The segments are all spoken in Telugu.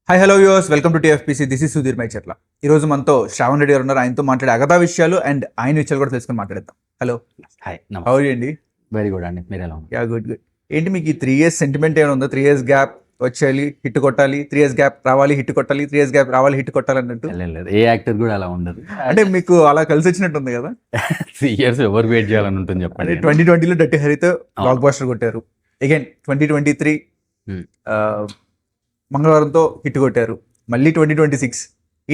Hi hello viewers, welcome to TFPC. This is Sudheer Maichetla. ఈ రోజు మనతో శ్రావణ్ రెడ్డి గారు ఉన్నారు. ఆయనతో మాట్లాడే అగదా విషయాలు అండ్ ఆయన విషయాలు కూడా తెలుసుకొని మాట్లాడేద్దాం. హలో, హాయ్ హౌ అండి? వెరీ గుడ్ అండి, మీరు ఎలా ఉన్నారు? Yeah, good good. ఏంటి మీకు ఈ 3 years సెంటిమెంట్ ఏమైనా ఉందా? 3 years గ్యాప్ వచ్చేయాలి, హిట్ కొట్టాలి, 3 years గ్యాప్ రావాలి, హిట్ కొట్టాలి, 3 years గ్యాప్ రావాలి, హిట్ కొట్టాలి అన్నట్టు. లేదు, ఏ యాక్టర్ కూడా అలా ఉండదు. అంటే మీకు అలా కలిసి వచ్చినట్టు ఉంది కదా. 3 years ఎవరు వెయిట్ చేయాలని ఉంటుంది అంటే చెప్పండి. 2020లో డట్టి హరితో బ్లాక్ బాస్టర్ కొట్టారు. అగైన్ 2023 మంగళవారంతో హిట్ కొట్టారు. మళ్ళీ 2026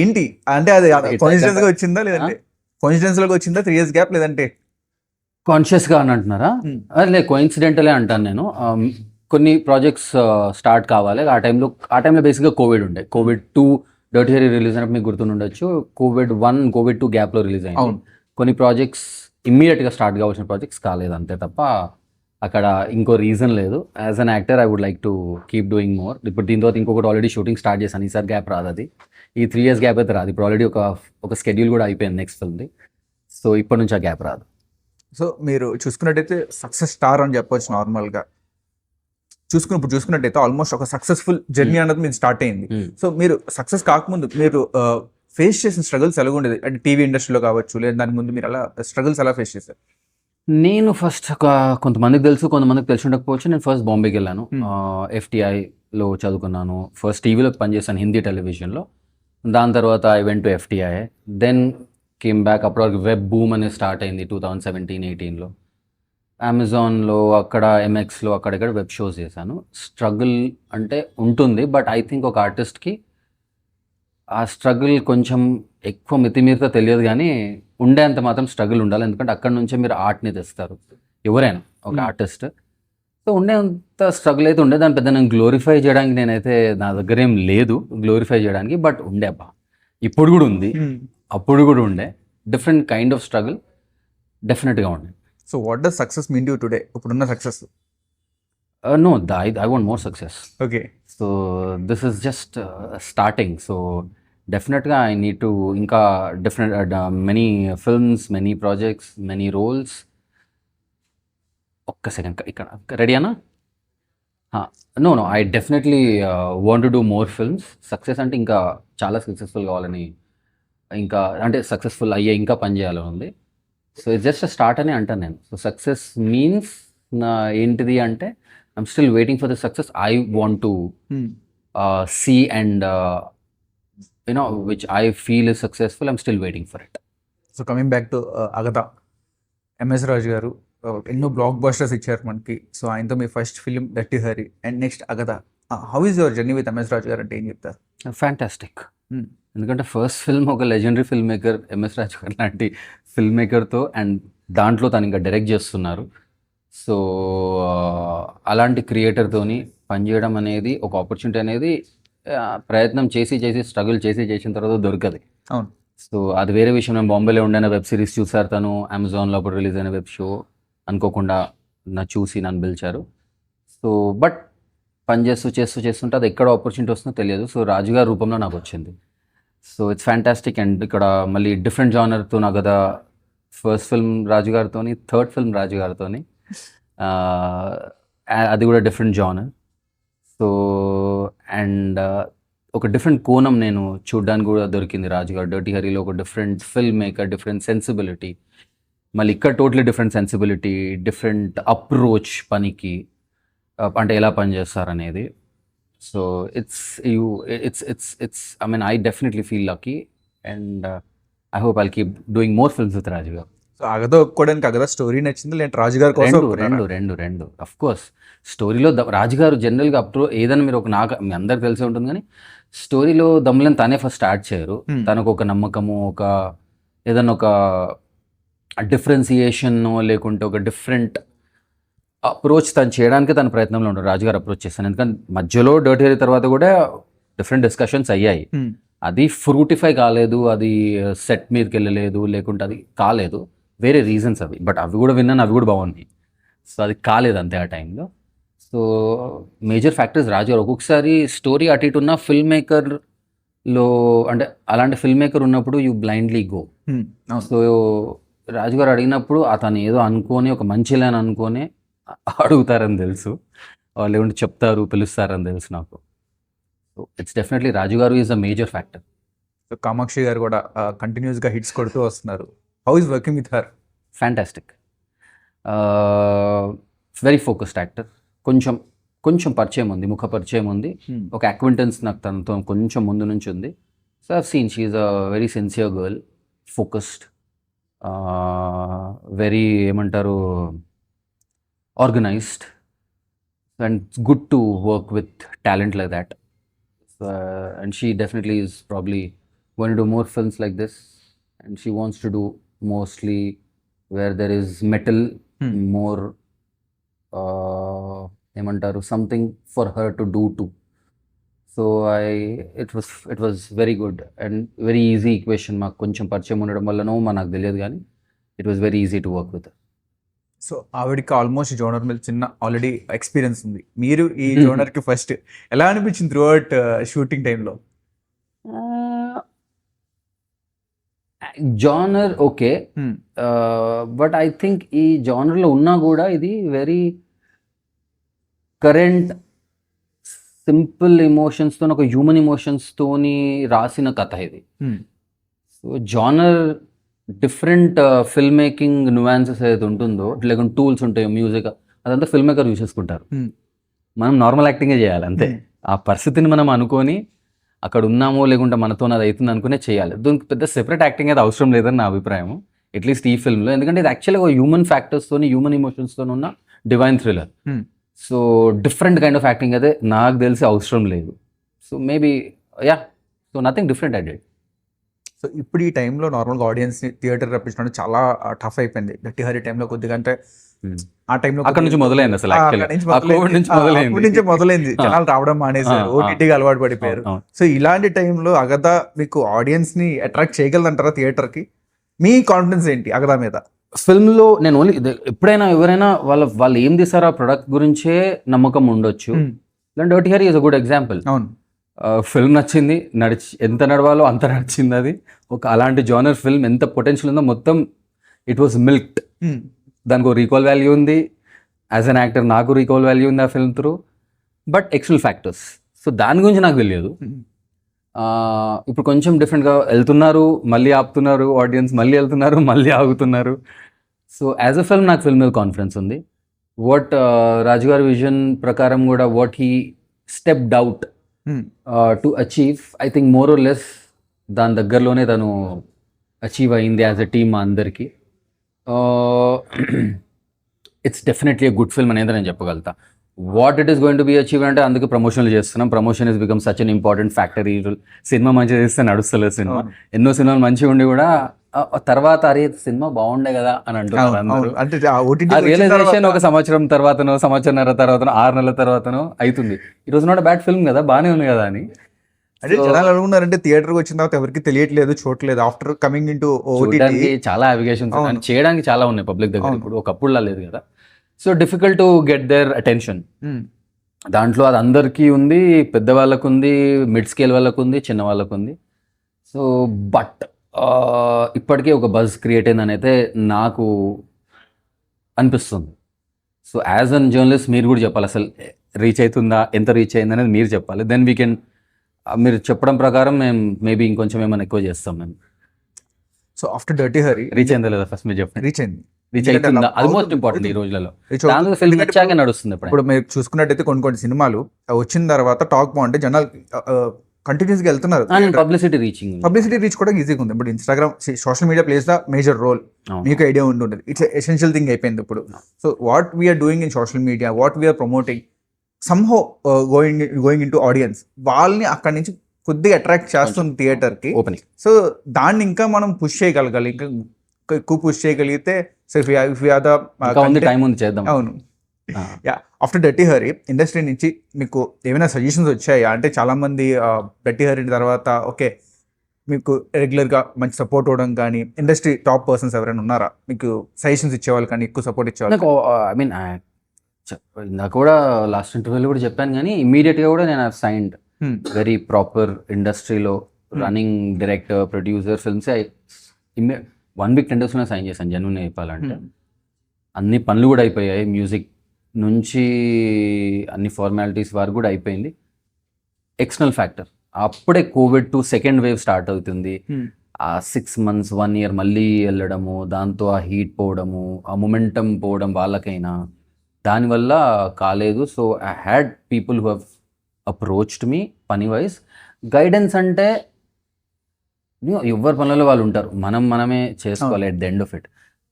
ఏంటి అంటే అది కోఇన్సిడెన్స్ గా వచ్చిందా లేదంటే కోఇన్సిడెన్స్ లాగా వచ్చిందా 3 years గ్యాప్, లేదంటే కాన్షియస్ గా అని అంటున్నారా? లేదు, కోఇన్సిడెంటలే అంటాను నేను. కొన్ని ప్రాజెక్ట్స్ స్టార్ట్ కావాలి. ఆ టైంలో బేసిక్గా కోవిడ్ ఉండే. కోవిడ్-2 డర్టీ హెరీ రిలీజ్ అయినప్పుడు మీకు గుర్తుండొచ్చు. కోవిడ్-1 కోవిడ్-2 గ్యాప్లో రిలీజ్ అయింది. కొన్ని ప్రాజెక్ట్స్ ఇమ్మీడియట్గా స్టార్ట్ కావాల్సిన ప్రాజెక్ట్స్ కాలేదు, అంతే తప్ప అక్కడ ఇంకో రీజన్ లేదు. As an actor I would like to keep doing more. ఇప్పుడు దీని తర్వాత ఇంకొకటి ఆల్రెడీ షూటింగ్ స్టార్ట్ చేశాను. ఈసారి గ్యాప్ రాదు, అది ఈ 3 years గ్యాప్ అయితే రాదు. ఇప్పుడు ఆల్రెడీ ఒక షెడ్యూల్ కూడా అయిపోయింది నెక్స్ట్ ఫిల్మ్ది. సో ఇప్పటి నుంచి ఆ గ్యాప్ రాదు. సో మీరు చూసుకున్నట్టయితే సక్సెస్ స్టార్ అని చెప్పొచ్చు. నార్మల్గా ఇప్పుడు చూసుకున్నట్టయితే ఆల్మోస్ట్ ఒక సక్సెస్ఫుల్ జర్నీ అన్నది మీరు స్టార్ట్ అయింది. సో మీరు సక్సెస్ కాకముందు మీరు ఫేస్ చేసిన స్ట్రగుల్స్ ఎలా ఉండేది? అంటే టీవీ ఇండస్ట్రీలో కావచ్చు, లేదా దాని ముందు మీరు అలా స్ట్రగుల్స్ ఎలా ఫేస్ చేశారు? నేను ఫస్ట్ కొంతమందికి తెలుసు, కొంతమందికి తెలిసి ఉండకపోవచ్చు. నేను ఫస్ట్ బాంబేకి వెళ్ళాను. FTIలో చదువుకున్నాను. ఫస్ట్ టీవీలో పనిచేశాను, హిందీ టెలివిజన్లో. దాని తర్వాత I went to FTI, then came back. అప్పటి వరకు వెబ్ బూమ్ అనేది స్టార్ట్ అయింది 2017-18లో. అమెజాన్లో, అక్కడ MXలో అక్కడక్కడ వెబ్ షోస్ చేశాను. స్ట్రగుల్ అంటే ఉంటుంది, బట్ ఐ థింక్ ఒక ఆర్టిస్ట్కి ఆ స్ట్రగుల్ కొంచెం ఎక్కువ మితిమీరితో తెలియదు, కానీ ఉండేంత మాత్రం స్ట్రగుల్ ఉండాలి. ఎందుకంటే అక్కడ నుంచే మీరు ఆర్ట్ని తెస్తారు, ఎవరైనా ఒక ఆర్టిస్ట్. సో ఉండేంత స్ట్రగుల్ అయితే ఉండే. దాని పెద్ద నేను గ్లోరిఫై చేయడానికి నేనైతే నా దగ్గర ఏం లేదు గ్లోరిఫై చేయడానికి, బట్ ఉండే అబ్బా, ఇప్పుడు కూడా ఉంది, అప్పుడు కూడా ఉండే. డిఫరెంట్ కైండ్ ఆఫ్ స్ట్రగుల్ డెఫినెట్గా ఉండే. So what does success mean to today? ఇప్పుడున్న success? No, I want more success. Okay. So this is just starting. So డెఫినెట్గా ఐ నీడ్ టు ఇంకా different many films, many projects, many roles. ఒక్క సెకండ్, ఇక్కడ రెడీ అన్నా? No, I definitely want to do more films. Success అంటే ఇంకా చాలా సక్సెస్ఫుల్ కావాలని, ఇంకా అంటే సక్సెస్ఫుల్ అయ్యే ఇంకా పని చేయాలని ఉంది. సో ఇట్స్ జస్ట్ స్టార్ట్ అని అంటాను నేను. సో సక్సెస్ మీన్స్ ఏంటిది అంటే, I'm still waiting for the success I want to see and which I feel is successful. I'm still waiting for it. So coming back to Agada, MS Raju garu ఎన్నో బ్లాక్ బస్టర్స్ ఇచ్చారు మనకి. సో ఆయనతో మీ first film dirty Hari and next Agada. How is your journey with MS Raju garu అంటే ఏం చెప్తారు? ఫ్యాంటాస్టిక్. ఎందుకంటే ఫస్ట్ ఫిల్మ్ ఒక legendary film maker MS Raju garu లాంటి ఫిల్మ్ మేకర్తో, అండ్ దాంట్లో తను ఇంకా డైరెక్ట్ చేస్తున్నారు. సో అలాంటి క్రియేటర్తోని పనిచేయడం అనేది, ఒక ఆపర్చునిటీ అనేది ప్రయత్నం చేసి స్ట్రగుల్ చేసిన తర్వాత దొరకదు. అవును. సో అది వేరే విషయం. నేను బాంబేలో ఉండిన వెబ్ సిరీస్ చూసారు తను. అమెజాన్లో అప్పుడు రిలీజ్ అయిన వెబ్ షో అనుకోకుండా నన్ను పిలిచారు. సో బట్ పని చేస్తుంటే అది ఎక్కడ ఆపర్చునిటీ వస్తుందో తెలియదు. సో రాజుగారి రూపంలో నాకు వచ్చింది. So it's fantastic. అండ్ ఇక్కడ మళ్ళీ డిఫరెంట్ జానర్తో నాకు కదా, ఫస్ట్ ఫిల్మ్ రాజుగారితోని, థర్డ్ ఫిల్మ్ రాజుగారితోని, అది కూడా డిఫరెంట్ జానర్. సో అండ్ ఒక డిఫరెంట్ కోణం నేను చూడడానికి కూడా దొరికింది రాజుగారు. డర్టీ హరిలో ఒక different film maker, different sensibility. మళ్ళీ ఇక్కడ totally different sensibility, different approach పనికి, అంటే ఎలా పనిచేస్తారనేది. So it's I mean I definitely feel lucky and I hope I'll keep doing more films with Rajugaru. So Agada ఒప్పుకోవడానికి అగదా స్టోరీ నచ్చింది, లేదంటే రాజుగారు కోసం? రెండు అఫ్ కోర్స్. స్టోరీలో రాజుగారు జనరల్గా ఏదైనా మీరు నాకు మీ అందరికి తెలిసే ఉంటుంది, కానీ స్టోరీలో దమ్ములను తనే ఫస్ట్ స్టార్ట్ చేయరు. తనకు ఒక నమ్మకము, ఏదన్నా ఒక డిఫరెన్సియేషన్, లేకుంటే ఒక డిఫరెంట్ అప్రోచ్ తను చేయడానికి తన ప్రయత్నంలో ఉంటారు. రాజుగారు అప్రోచ్ చేస్తాను. ఎందుకంటే మధ్యలో డర్టీ హరి తర్వాత కూడా డిఫరెంట్ డిస్కషన్స్ అయ్యాయి. అది ఫ్రూటిఫై కాలేదు, అది సెట్ మీదకి వెళ్ళలేదు, లేకుంటే అది కాలేదు, వేరే రీజన్స్ అవి. బట్ అవి కూడా విన్నాను, అవి కూడా బాగున్నాయి. సో అది కాలేదు అంతే ఆ టైంలో. సో మేజర్ ఫ్యాక్టర్స్ రాజుగారు. ఒక్కొక్కసారి స్టోరీ అటు ఇటు ఉన్న ఫిల్మ్ మేకర్లో, అంటే అలాంటి ఫిల్మ్ మేకర్ ఉన్నప్పుడు యూ బ్లైండ్లీ గో. సో రాజుగారు అడిగినప్పుడు అతను ఏదో అనుకొని, ఒక మంచి లైన్ అనుకొని అడుగుతారని తెలుసు, లేకుంటే చెప్తారు, పిలుస్తారని తెలుసు నాకు. ఇట్స్ డెఫినెట్లీ రాజు గారు is a major factor. So Kamakshi గారు కూడా కంటిన్యూస్గా హిట్స్ కొడుతూ వస్తున్నారు. How is working with her? Fantastic. Very focused actor. కొంచెం పరిచయం ఉంది, ముఖ పరిచయం ఉంది, ఒక అక్వింటెన్స్ నాకు తనతో కొంచెం ముందు నుంచి ఉంది. So I've seen she is a very sincere girl, focused, very ఏమంటారు organised, and it's good to work with talent like that. And she definitely is probably going to do more films like this, and she wants to do mostly where there is metal, more emantaru something for her to do too. So it was very good and very easy equation. మాకు కొంచెం పరిచయం ఉండడం వల్లనో నాకు తెలియదు కానీ it was very easy to work with her. So ఆవిడకి ఆల్మోస్ట్ జోనర్ మీద చిన్న ఆల్రెడీ ఎక్స్పీరియన్స్ ఉంది. మీరు ఈ జోనర్కి ఫస్ట్ ఎలా అనిపించింది త్రూ అవుట్ షూటింగ్ టైంలో? Genre okay, but I think ఈ జానర్లో ఉన్నా కూడా ఇది వెరీ కరెంట్ సింపుల్ ఎమోషన్స్తో, ఒక హ్యూమన్ ఎమోషన్స్తోని రాసిన కథ ఇది. So genre different film making nuances ఏదైతే ఉంటుందో, లేకుంటే టూల్స్ ఉంటాయో, మ్యూజిక్, అదంతా ఫిల్మ్ మేకర్ యూజ్ చేసుకుంటారు. మనం నార్మల్ యాక్టింగే చేయాలి అంతే. ఆ పరిస్థితిని మనం అనుకొని అక్కడ ఉన్నామో లేకుంటే మనతో అది అవుతుంది అనుకునే చేయాలి. దీనికి పెద్ద సెపరేట్ యాక్టింగ్ అయితే అవసరం లేదని నా అభిప్రాయం, అట్లీస్ట్ ఈ ఫిల్మ్లో. ఎందుకంటే ఇది యాక్చువల్గా హ్యూమన్ ఫ్యాక్టర్స్తోని, హ్యూమన్ ఎమోషన్స్తో ఉన్న divine thriller. So different kind of acting అయితే నాకు తెలిసి అవసరం లేదు. So maybe so nothing different I did. So ఇప్పుడు ఈ టైంలో నార్మల్గా ఆడియన్స్ని థియేటర్ రప్పించడం చాలా టఫ్ అయిపోయింది. గట్టి హరి టైంలో కొద్దిగా, అంటే ఆ టైంలో అక్కడ నుంచి మొదలైంది అసలు, నుంచి మొదలైంది. జనాలు రావడం మానేసారు, ఓటీటీకి అలవాటు పడిపోయారు. సో ఇలాంటి టైంలో అగదా మీకు ఆడియన్స్ని అట్రాక్ట్ చేయగలదంటారా థియేటర్కి? మీ కాన్ఫిడెన్స్ ఏంటి అగదా మీద? ఫిల్మ్లో నేను ఓన్లీ ఎప్పుడైనా ఎవరైనా వాళ్ళు ఏం తీసారో ఆ ప్రొడక్ట్ గురించే నమ్మకం ఉండొచ్చు. ఇలాంటి dirty Hari is a good example. అవును, ఫిల్మ్ నచ్చింది, ఎంత నడవాలో అంత నడిచింది. అది ఒక అలాంటి జానర్ ఫిల్మ్, ఎంత పొటెన్షియల్ ఉందో మొత్తం ఇట్ వాజ్ మిల్క్డ్. దానికి ఒక రీకాల్ వాల్యూ ఉంది, యాజ్ అన్ యాక్టర్ నాకు రీకాల్ వాల్యూ ఉంది ఆ film through, but external factors. So దాని గురించి నాకు తెలియదు. ఇప్పుడు కొంచెం డిఫరెంట్గా వెళ్తున్నారు, మళ్ళీ ఆపుతున్నారు, ఆడియన్స్ మళ్ళీ వెళ్తున్నారు, మళ్ళీ ఆగుతున్నారు. సో యాజ్ అ ఫిల్మ్ నాకు ఫిల్మ్ మీద కాన్ఫిడెన్స్ ఉంది. వాట్ రాజుగారి విజన్ ప్రకారం కూడా what he stepped out to achieve, I think more or less దాని దగ్గరలోనే తను అచీవ్ అయింది యాజ్ అ టీమ్ అందరికీ. It's definitely a good film అనేది నేను చెప్పగలుగుతా. What it is going to be achieve అంటే అందుకు ప్రమోషన్లు చేస్తున్నాం. Promotion is become such an important factor. ఈ సినిమా మంచిగా చేస్తే నడుస్తలేదు సినిమా. ఎన్నో సినిమాలు మంచిగా ఉండి కూడా తర్వాత అరే సినిమా బాగుండే కదా అని అంటున్నారు. రియలైజేషన్ ఒక సంవత్సరం తర్వాతనో, సంవత్సరంన్నర తర్వాతనో, 6 నెలల తర్వాతనో అవుతుంది. It was not bad film కదా, బాగానే ఉంది కదా అని. అంటే జనాలు అనుకున్నారంటే థియేటర్కి వచ్చిన తర్వాత ఎవరికి తెలియట్లేదు, చూడట్లేదు. ఆఫ్టర్ కమింగ్ ఇంటూ ఓటీటీ చాలా అవిగేషన్స్ చేయడానికి చాలా ఉన్నాయి పబ్లిక్ దగ్గర. ఇప్పుడు ఒకప్పుడులా లేదు కదా. So difficult to get their attention. దాంట్లో అది అందరికీ ఉంది, పెద్దవాళ్ళకు ఉంది, మిడ్ స్కేల్ వాళ్ళకు ఉంది, చిన్న వాళ్ళకు ఉంది. సో బట్ ఇప్పటికే ఒక బజ్ క్రియేట్ అయిందని అయితే నాకు అనిపిస్తుంది. సో యాజ్ అన్ జర్నలిస్ట్ మీరు కూడా చెప్పాలి, అసలు రీచ్ అవుతుందా, ఎంత రీచ్ అయింది అనేది మీరు చెప్పాలి. దెన్ వీ కెన్, మీరు చెప్పడం ప్రకారం మేము మేబీ ఇంకొంచెం ఏమైనా ఎక్కువ చేస్తాం మేము. So after dirty Hari reach అయిందా లేదా ఫస్ట్ మీరు చెప్పండి. రీచ్ అయింది, రీచ్ అవుతుందా, అది మోస్ట్ ఇంపార్టెంట్ ఈ రోజులలో. ఫిల్మ్ వచ్చాక నడుస్తుంది. ఇప్పుడు మీరు చూసుకున్నట్టయితే కొన్ని సినిమాలు వచ్చిన తర్వాత టాక్ బాగుంటే జనాలు కంటిన్యూస్గా వెళ్తున్నారు. పబ్లిసిటీ రీచ్ కూడా ఈజీగా ఉంది. ఇప్పుడు Instagram, social media plays the major role. మీకు ఐడియా ఉంటుంది, ఇట్స్ ఎసెన్షియల్ థింగ్ అయిపోయింది ఇప్పుడు. So what we're doing in social media, what we're promoting, somehow going into audience, వాళ్ళని అక్కడి నుంచి కొద్దిగా అట్రాక్ట్ చేస్తుంది థియేటర్కి. ఓపెనింగ్. సో దాన్ని ఇంకా మనం పుష్ చేయగలగాలి, ఇంకా ఎక్కువ పుష్ చేయగలిగితే. సో టైం ఉంది చేద్దాం. అవును. ఆఫ్టర్ డర్టీ హరి ఇండస్ట్రీ నుంచి మీకు ఏమైనా సజెషన్స్ వచ్చాయా? అంటే చాలా మంది డర్టీ హరి తర్వాత ఓకే మీకు రెగ్యులర్గా మంచి సపోర్ట్ ఇవ్వడం కానీ, ఇండస్ట్రీ టాప్ పర్సన్స్ ఎవరైనా ఉన్నారా మీకు సజెషన్స్ ఇచ్చేవాళ్ళు కానీ, ఎక్కువ సపోర్ట్ ఇచ్చేవాళ్ళు? ఐ మీన్ నాకు కూడా లాస్ట్ ఇంటర్వ్యూలో కూడా చెప్పాను కానీ, ఇమీడియట్గా కూడా నేను సైన్డ్ వెరీ ప్రాపర్ ఇండస్ట్రీలో running director, producer, films 1 week 10 డేస్లోనే సైన్ చేశాను. జెన్యూన్ చెప్పాలంటే అన్ని పనులు కూడా అయిపోయాయి, మ్యూజిక్ నుంచి అన్ని ఫార్మాలిటీస్ వరకు కూడా అయిపోయింది. External factor. అప్పుడే కోవిడ్ 2 సెకండ్ వేవ్ స్టార్ట్ అవుతుంది. ఆ 6 months 1 year మళ్ళీ వెళ్ళడము, దాంతో ఆ హీట్ పోవడము, ఆ మొమెంటం పోవడం వాళ్ళకైనా, దానివల్ల కాలేదు. So I had people who have approached me పని వైజ్. గైడెన్స్ అంటే ఎవరి పనులలో వాళ్ళు ఉంటారు, మనమే చేసుకోవాలి at the end of it.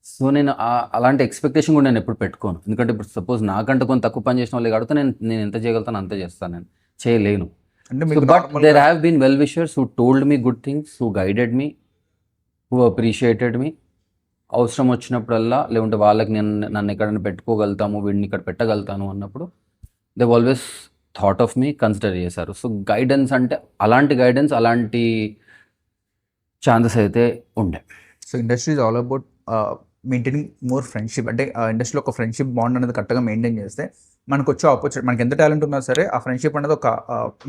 So నేను అలాంటి ఎక్స్పెక్టేషన్ కూడా నేను ఎప్పుడు పెట్టుకోను. ఎందుకంటే ఇప్పుడు సపోజ్ నాకంటే కొంత తక్కువ పని చేసిన వాళ్ళు కాబట్టి నేను ఎంత చేయగలుగుతాను అంతే చేస్తాను, నేను చేయలేను. But there have been well wishers who told me good things, who guided me, who appreciated me. అవసరం వచ్చినప్పుడల్లా, లేకుంటే వాళ్ళకి నన్ను ఎక్కడైనా పెట్టుకోగలుగుతాము, వీడిని ఇక్కడ పెట్టగలుగుతాను అన్నప్పుడు they always thought of me, consider చేశారు. సో గైడెన్స్ అంటే అలాంటి గైడెన్స్, అలాంటి ఛాన్సెస్ అయితే ఉండే. So industry is all about maintaining more friendship. అంటే ఆ ఇండస్ట్రీలో ఒక ఫ్రెండ్షిప్ బాండ్ అనేది కరెక్ట్గా మెయింటైన్ చేస్తే మనకు వచ్చే ఆపర్చునిటీ, మనకి ఎంత టాలెంట్ ఉన్నా సరే ఆ ఫ్రెండ్షిప్ అనేది ఒక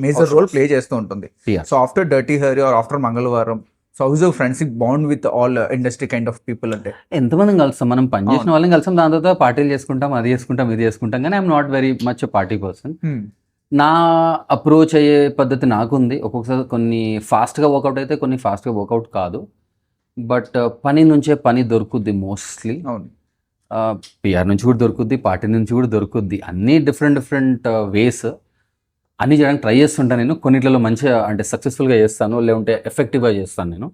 మేజర్ రోల్ ప్లే చేస్తూ ఉంటుంది. So after dirty Hari or after Mangalavaaram, so how's of friendship bond with all industry kind of people? అంటే ఎంతమంది కలుస్తాం, మనం పనిచేసిన వాళ్ళని కలిసాం, దాని తర్వాత పార్టీలు చేసుకుంటాం, అది చేసుకుంటాం, ఇది చేసుకుంటాం, కానీ I'm not very much party person. నా అప్రోచ్ అయ్యే పద్ధతి నాకుంది. ఒక్కొక్కసారి కొన్ని ఫాస్ట్గా వర్కౌట్ అయితే, కొన్ని ఫాస్ట్గా వర్కౌట్ కాదు. బట్ పని నుంచే పని దొరుకుద్ది మోస్ట్లీ. అవును, పిఆర్ నుంచి కూడా దొరుకుద్ది, పార్టీ నుంచి కూడా దొరుకుద్ది. అన్నీ డిఫరెంట్ వేస్ అన్నీ చేయడానికి ట్రై చేస్తుంటాను నేను. కొన్నిట్లలో మంచిగా అంటే సక్సెస్ఫుల్గా చేస్తాను, లేకుంటే ఎఫెక్టివ్గా చేస్తాను నేను.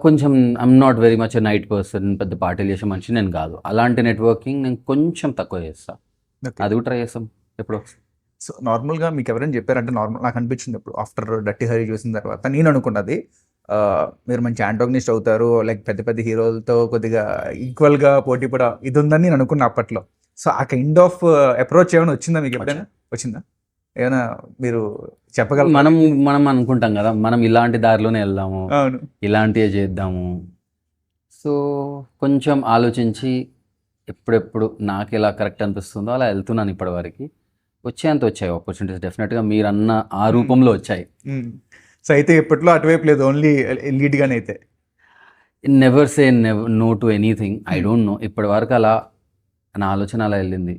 కొంచెం I'm not very much night person, పెద్ద పార్టీలు చేసే మనిషి నేను కాదు. అలాంటి నెట్వర్కింగ్ నేను కొంచెం తక్కువ చేస్తాను. అది కూడా ట్రై చేస్తాం ఎప్పుడో. సో నార్మల్గా మీకు ఎవరైనా చెప్పారంటే, నార్మల్ నాకు అనిపించింది ఇప్పుడు ఆఫ్టర్ డర్టీ హరీ చూసిన తర్వాత, నేను అనుకున్నది మీరు మంచి యాంటాగనిస్ట్ అవుతారు, లైక్ పెద్ద పెద్ద హీరోలతో కొద్దిగా ఈక్వల్గా పోటీ పడ ఇది ఉందని నేను అనుకున్నా అప్పట్లో. సో ఆ కైండ్ ఆఫ్ అప్రోచ్ ఏమైనా వచ్చిందా మీకు? ఎప్పుడైనా వచ్చిందా? ఏమైనా మీరు చెప్పగలరు? మనం అనుకుంటాం కదా, మనం ఇలాంటి దారిలోనే వెళ్దాము, అవును, ఇలాంటివే చేద్దాము. సో కొంచెం ఆలోచించి ఎప్పుడెప్పుడు నాకు ఎలా కరెక్ట్ అనిపిస్తుందో అలా వెళ్తున్నాను ఇప్పటివరకు. వచ్చాయి ఆపర్చునిటీస్ డెఫినెట్గా, మీరు అన్న ఆ రూపంలో వచ్చాయి. సో అయితే ఎప్పట్లో అటువైపు లేదు, ఓన్లీ లీడ్గానే అయితే? Never say no to anything. I don't know, ఇప్పటి వరకు అలా నా ఆలోచన అలా వెళ్ళింది.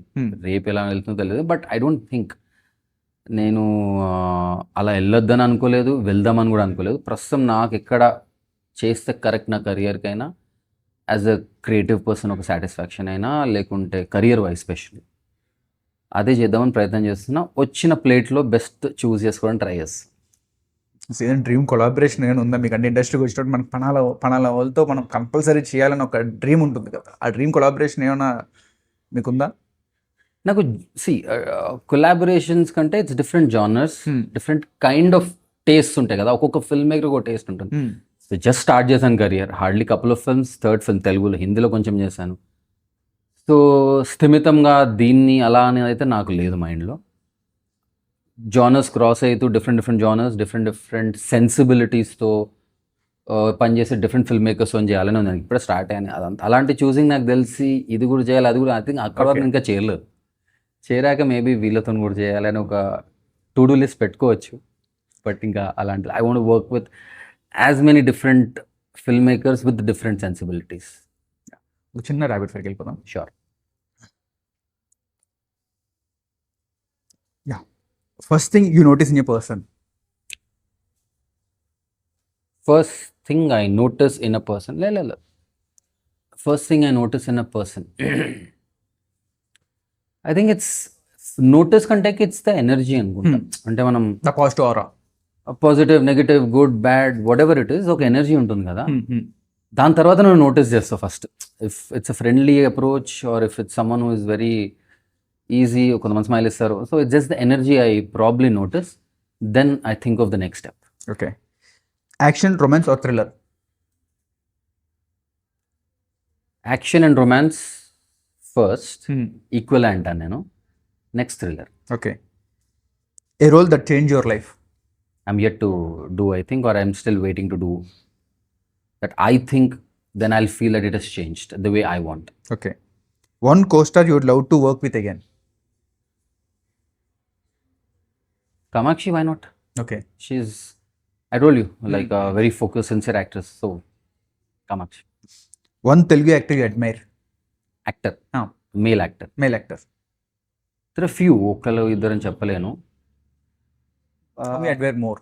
రేపు ఎలా వెళ్తుందో తెలియదు, బట్ ఐ డోంట్ థింక్ నేను అలా వెళ్ళొద్దని అనుకోలేదు, వెళ్దామని కూడా అనుకోలేదు. ప్రస్తుతం నాకు ఎక్కడ చేస్తే కరెక్ట్ నా కెరియర్కైనా, యాజ్ అ క్రియేటివ్ పర్సన్ ఒక సాటిస్ఫాక్షన్ అయినా, లేకుంటే కెరియర్ వైజ్ స్పెషల్లీ అదే చేద్దామని ప్రయత్నం చేస్తున్నా. వచ్చిన ప్లేట్లో బెస్ట్ చూస్ చేసుకోవడానికి ట్రై చేస్తాను. ఏదైనా డ్రీమ్ కొలాబరేషన్ ఏమైనా ఉందా మీకు? అంటే ఇండస్ట్రీకి వచ్చినప్పుడు మనకు పనాల వాళ్ళతో మనం కంపల్సరీ చేయాలని ఒక డ్రీమ్ ఉంటుంది కదా, ఆ డ్రీమ్ కొలాబరేషన్ ఏమైనా మీకుందా? నాకు కొలాబరేషన్స్ కంటే it's different genres, different kind of taste ఉంటాయి కదా. ఒక్కొక్క ఫిల్మ్ మేకర్ ఒక టేస్ట్ ఉంటుంది. సో జస్ట్ స్టార్ట్ చేశాను career, hardly couple of films, third film తెలుగులో, హిందీలో కొంచెం చేశాను. సో స్థిమితంగా దీన్ని అలా అని అయితే నాకు లేదు మైండ్లో. జానర్స్ క్రాస్ అవుతూ డిఫరెంట్ జానర్స్, డిఫరెంట్ సెన్సిబిలిటీస్తో పనిచేసే డిఫరెంట్ ఫిల్మ్ మేకర్స్ చేయాలని ఉంది. ఇప్పుడే స్టార్ట్ అయ్యాను అదంతా. అలాంటి చూసింగ్ నాకు తెలిసి ఇది కూడా చేయాలి, అది కూడా. ఐ థింక్ అక్కడ వరకు ఇంకా చేయలేదు. చేరాక మేబీ వీళ్ళతో కూడా చేయాలని ఒక టు డూ లిస్ట్ పెట్టుకోవచ్చు. బట్ ఇంకా అలాంటి I want work with as many different film makers with different sensibilities. ఒక చిన్న ర్యాపిడ్ ఫైర్కి వెళ్ళిపోదాం. Sure. First thing you notice in a person? First thing I notice in a person. First thing I notice in a person. I think it's notice కంటే it's the energy అనుకుంటా. అంటే మనం the positive aura, positive, negative, good, bad, whatever it is, ఒక ఎనర్జీ ఉంటుంది కదా. దాని తర్వాత నువ్వు నోటీస్ చేస్తావు first. If it's a friendly approach or if it's someone who is very easy, కొంతమంది స్మైల్ ఇస్తారు. So it's just the energy I probably notice, then I think of the next step. Okay. Action, romance or thriller? Action and romance first equal అంటాను నేను, next thriller. Okay. A role that change your life? I'm yet to do, I think, or I'm still waiting to do that. I think then I'll feel that it has changed the way I want. Okay. One co-star you would love to work with again? Kamakshi, why not? Okay. She's, I told you, like a very focused, sincere actress. So, Kamakshi. One Telugu actor you admire? Actor. Male actor. Male actor. There are few. ఒకళ్ళు ఇద్దరని చెప్పలేను. మీ అడ్వైర్ more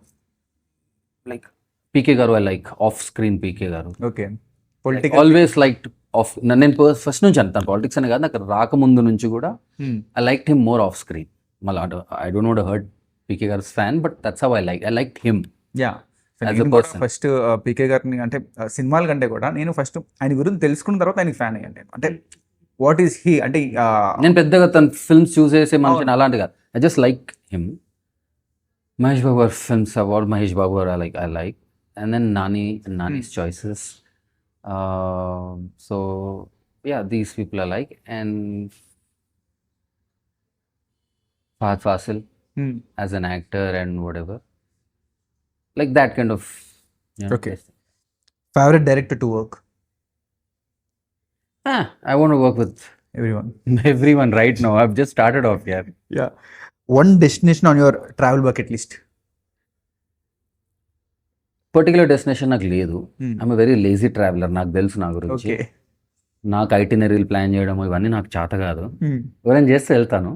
like PK garu, I like off screen PK garu. Okay. Political always like off, నేను ఫస్ట్ నుంచి అంటాను పాలిటిక్స్ అని కాదు, నాకు రాకముందు నుంచి కూడా I like him more off screen. మళ్ళీ I don't know hard PK garu fan, but that's how I like him yeah. As a person. First PK గారిని అంటే సినిమాల కంటే కూడా నేను ఫస్ట్ ఆయన గురించి తెలుసుకున్న తర్వాత ఆయనకి ఫ్యాన్ అయ్యాను నేను. అంటే వాట్ ఈస్ హీ అంటే నేను పెద్దగా తన ఫిల్మ్స్ చూసేసే మనిషిని అలాంటి కాదు. I just like him. Mahesh Babu garu films, award Mahesh Babu garu I like, and then Nani's choices. So yeah, these people I like, and Fahadh Faasil as an actor and whatever, like that kind of, Okay. Favourite director to work I want to work with everyone. everyone right now. I've just started off here. Yeah. One destination on your travel bucket list. Particular destination నాకు లేదు. ఐఎమ్ వెరీ లేజీ ట్రావెలర్, నాకు తెలుసు నా గురించి. ఓకే. నాకు ఐటినరీలు ప్లాన్ చేయడం ఇవన్నీ నాకు చేత కాదు. ఎవరైనా చేస్తే వెళ్తాను,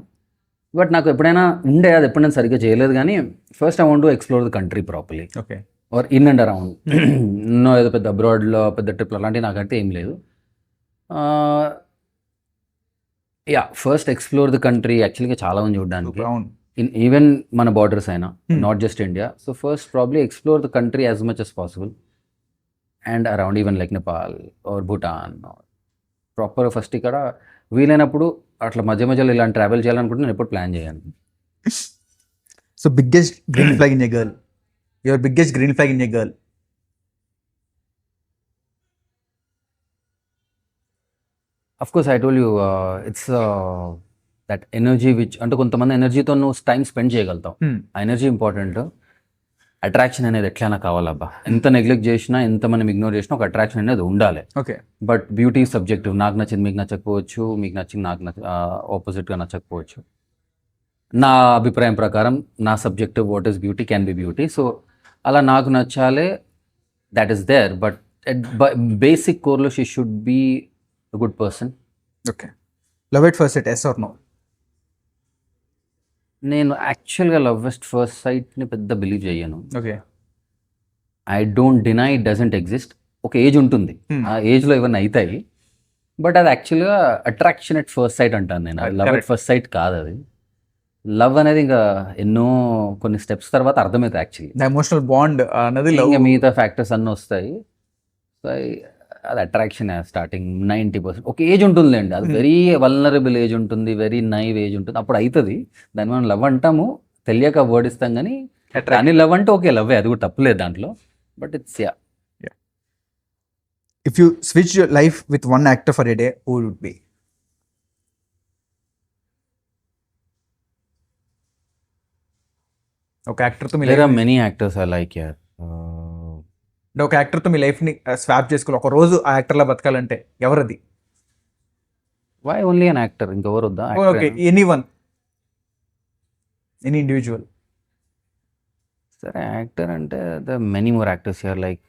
బట్ నాకు ఎప్పుడైనా ఉండే, అది ఎప్పుడు నేను సరిగ్గా చేయలేదు. కానీ first I want to explore the country properly, okay. Or in and around. ఎన్నో ఏదో పెద్ద అబ్రాడ్లో పెద్ద ట్రిప్లు అలాంటివి నాకంటే ఏం లేదు. Yeah, first explore the country యాక్చువల్గా చాలా మంది చూడడానికి, అవును. ఈవెన్ మన బార్డర్స్ అయినా, not just India. So first probably explore the country as much as possible, and around even like Nepal or Bhutan. Proper first ఇక్కడ వీలైనప్పుడు అట్లా మధ్య మధ్యలో ఇలాంటి ట్రావెల్ చేయాలనుకుంటే నేను ఎప్పుడు ప్లాన్ చేయను. So biggest green flag in a girl, your biggest green flag in a girl. Of course I told you, it's that energy which, అంటే కొంతమంది ఎనర్జీతో నువ్వు టైం స్పెండ్ చేయగలుగుతావు. ఆ ఎనర్జీ ఇంపార్టెంట్. అట్రాక్షన్ అనేది ఎట్లయినా కావాలబ్బా. ఎంత నెగ్లెక్ట్ చేసినా, ఎంత మనం ఇగ్నోర్ చేసినా ఒక అట్రాక్షన్ అనేది ఉండాలి. ఓకే. But beauty subjective. నాకు నచ్చింది మీకు నచ్చకపోవచ్చు, మీకు నచ్చింది నాకు ఆపోజిట్గా నచ్చకపోవచ్చు. నా అభిప్రాయం ప్రకారం నా subjective what is beauty can be beauty. So అలా నాకు నచ్చాలే, that is there. But basic కోర్లో she should be a good person. Okay. Love at first sight, yes or no? నేను యాక్చువల్గా లవ్ ఎట్ ఫస్ట్ సైట్ని పెద్ద బిలీవ్ చేయను. Okay. I don't deny it doesn't exist. ఒక ఏజ్ ఉంటుంది, ఆ ఏజ్లో ఇవన్నీ అవుతాయి. బట్ అది యాక్చువల్గా అట్రాక్షన్ ఎట్ ఫస్ట్ సైట్ అంటాను నేను. లవ్ ఎట్ ఫస్ట్ సైట్ కాదు అది. లవ్ అనేది ఇంకా ఎన్నో కొన్ని స్టెప్స్ తర్వాత అర్థమవుతుంది యాక్చువల్లీ. ద ఎమోషనల్ బాండ్ అన్నది లవ్. ఇంకా మిగతా ఫ్యాక్టర్స్ అన్నీ వస్తాయి. సో అది అట్రాక్షన్ స్టార్టింగ్ 90%. ఒక ఏజ్ ఉంటుందిలేండి, అది వెరీ వల్నరబుల్ ఏజ్ ఉంటుంది, వెరీ నైవ్ ఏజ్ ఉంటుంది, అప్పుడు అవుతుంది. దాన్ని మనం లవ్ అంటాము, తెలియక వర్డ్ ఇస్తాం. కానీ దాన్ని లవ్ అంటే ఓకే, లవ్వే, అది కూడా తప్పులేదు దాంట్లో. But it's yeah. If you switch your life with one actor for a day, who would be? ఒక యాక్టర్తో మీ there life, or many actors I like యార్. అంటే ఒక యాక్టర్తో మీ లైఫ్ని స్వాప్ చేసుకోవాలి, ఒక రోజు ఆ యాక్టర్లా బతకాలంటే ఎవరది? Why only an actor? ఇంకెవరు వద్దా? Okay, any one, any individual. సరే, యాక్టర్ అంటే the many more actors here, like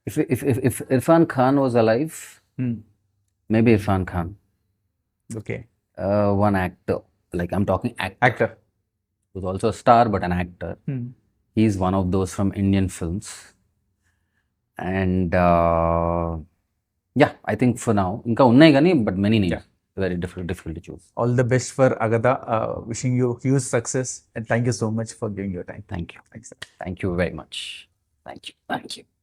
if Irfan Khan was alive, maybe Irfan Khan. Okay. One actor, like I'm talking actor, actor. who's also a star but an actor. He's one of those from Indian films. And yeah, I think for now, ఇంకా ఉన్నాయి కానీ, but many names. Very difficult to choose. All the best for Agatha. Wishing you huge success, and thank you so much for giving your time. Thank you. Thanks, sir. Thank you very much. Thank you.